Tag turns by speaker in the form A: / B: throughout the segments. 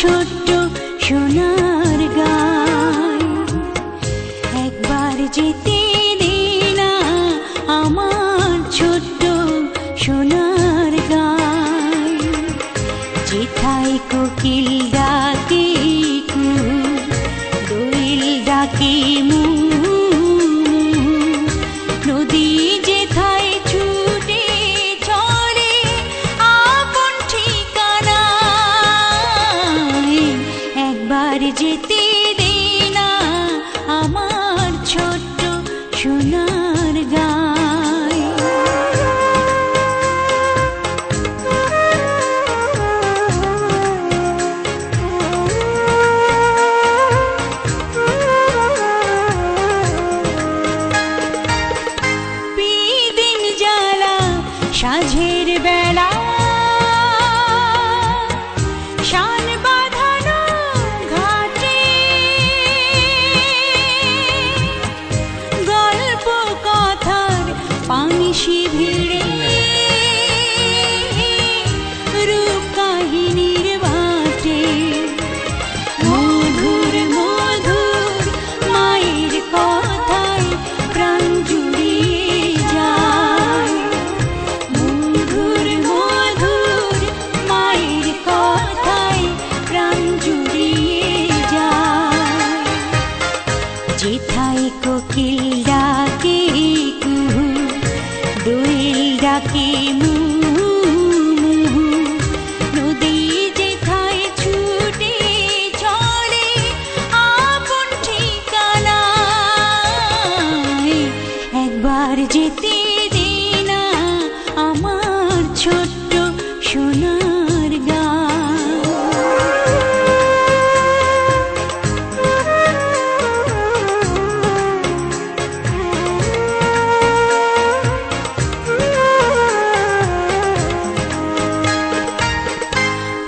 A: ছোট্ট সোনার গায়। একবার যেতে দে না আমার ছোট্ট সোনার গায়। যেথায় কোকিল ডাকে কুহু, দোয়েল ডাকে মু, নদী যেথায় ছুটে চলে আপন ঠিকানায়। একবার যেতে দে না আমার ছোট্ট সোনার গায়। বিদিন জ্বালা সাঁঝের বেলা, শান বাঁধানো ঘাটে, গল্প কথার পাংশি ভিড়ে, রূপ কাহিনীর বাটে। মধুর মধুর মায়ের কথায় প্রাণ জুড়িয়ে যায়। মধুর মধুর মায়ের কথায় প্রাণ জুড়িয়ে যায়। যেথায় কোকিল ডাকে কুহু, দোয়েল ডাকে মু, নদী যেথায় ছুটে চলে আপন ঠিকানায়। একবার যেতে দে না আমার ছোট্ট সোনার গায়।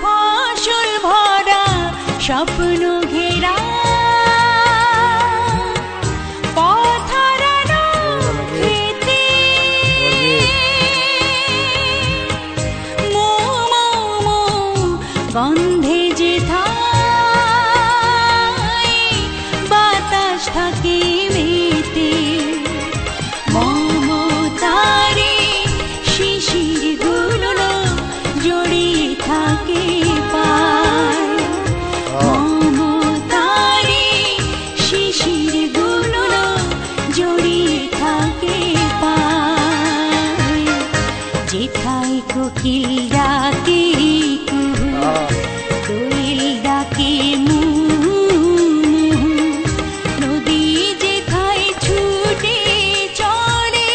A: ফসল ভরা স্বপ্ন ঘেরা, পথ হারানো খেতে, মৌ মৌ মৌ গন্ধে যেথায় বাতাস থাকে মেতে। মমতারে শিশির গুলো জড়িয়ে থাকে পায়। মমতারে শিশির গুলো জড়িয়ে থাকে পায়। যেথায় কোকিল ডাকে কুহু, দোয়েল ডাকে মু, নদী যেথায় ছুটে চলে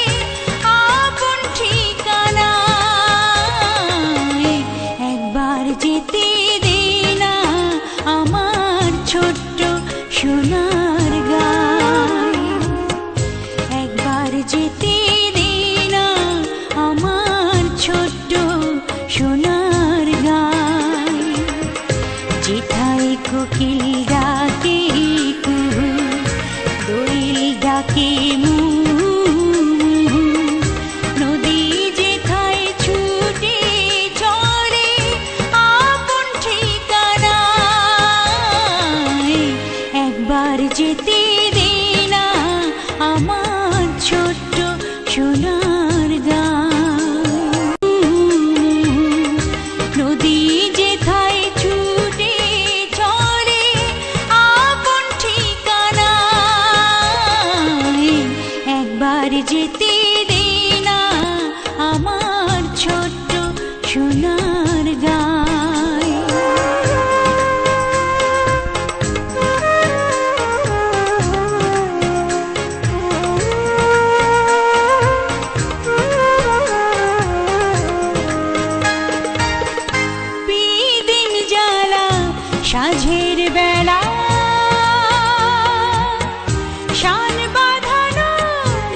A: আপন ঠিকানায়। একবার যেতে দে না আমার ছোট্ট সোনার গায়। একবার যেতে দে না আমার ছোট্ট সোনার গায়। যেথায় কোকিল ডাকে কুহু, দোয়েল ডাকে মু, নদী যেথায় ছুটে চলে আপন ঠিকানায়। একবার যেতে দে না আমার ছোট্ট সোনার গায়। নদী যেথায় ছুটে চলে আপন ঠিকানায়। একবার যেতে দে না আমার ছোট্ট সোনার গায়। বিদিন জ্বালা সাঁঝের বেলা, শান বাঁধানো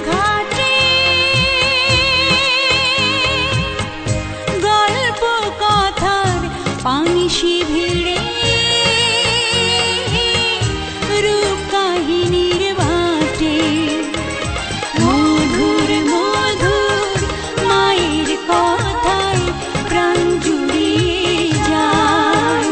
A: ঘাটে, গল্প কথার পাংশি ভিড়ে, রূপ কাহিনীর বাটে। মধুর মধুর মায়ের কথায় প্রাণ জুড়িয়ে যায়।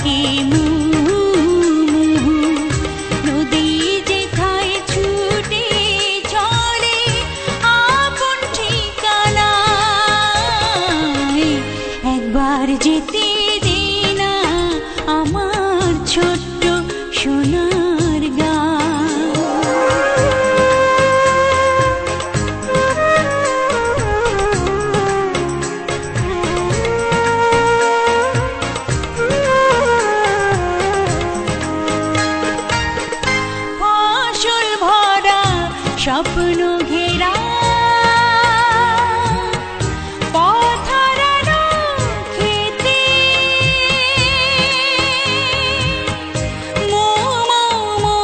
A: ডাকে মুহু মুহু, নদী যেথায় ছুটে চলে আপন ঠিকানায়। একবার যেতে দে না আমার ছোট্ট সোনার গাঁ। ফসল ভরা স্বপ্ন ঘেরা পথ হারানো খেতে, মো মো মো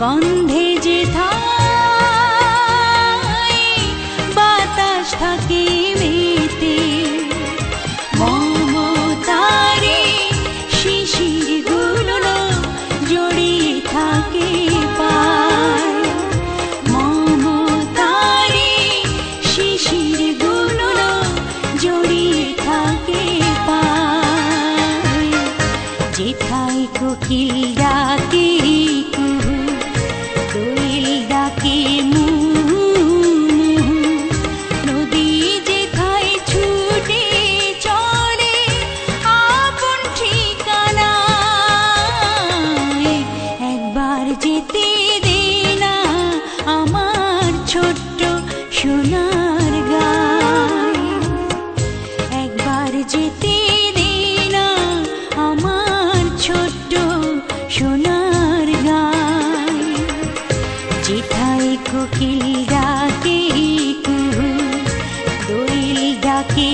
A: গন্ধে যেথায় বাতাস থাকে মেতে, মমতারে শিশিরগুলো জড়িয়ে থাকে পায়, মমতারে শিশিরগুলো জড়িয়ে থাকে পায়। যেথায় কোকিল ডাকে কুহু, দোয়েল ডাকে মুহু মুহু, নদী যেথায় ছুটে চলে আপন ঠিকানায়। একবার যেতে দে না আমার ছোট্ট সোনার গাঁ। একবার যেতে দে না আমার ছোট্ট সোনার গাঁ। যেথায় কোকিল ডাকে কুহু, দোয়েল ডাকে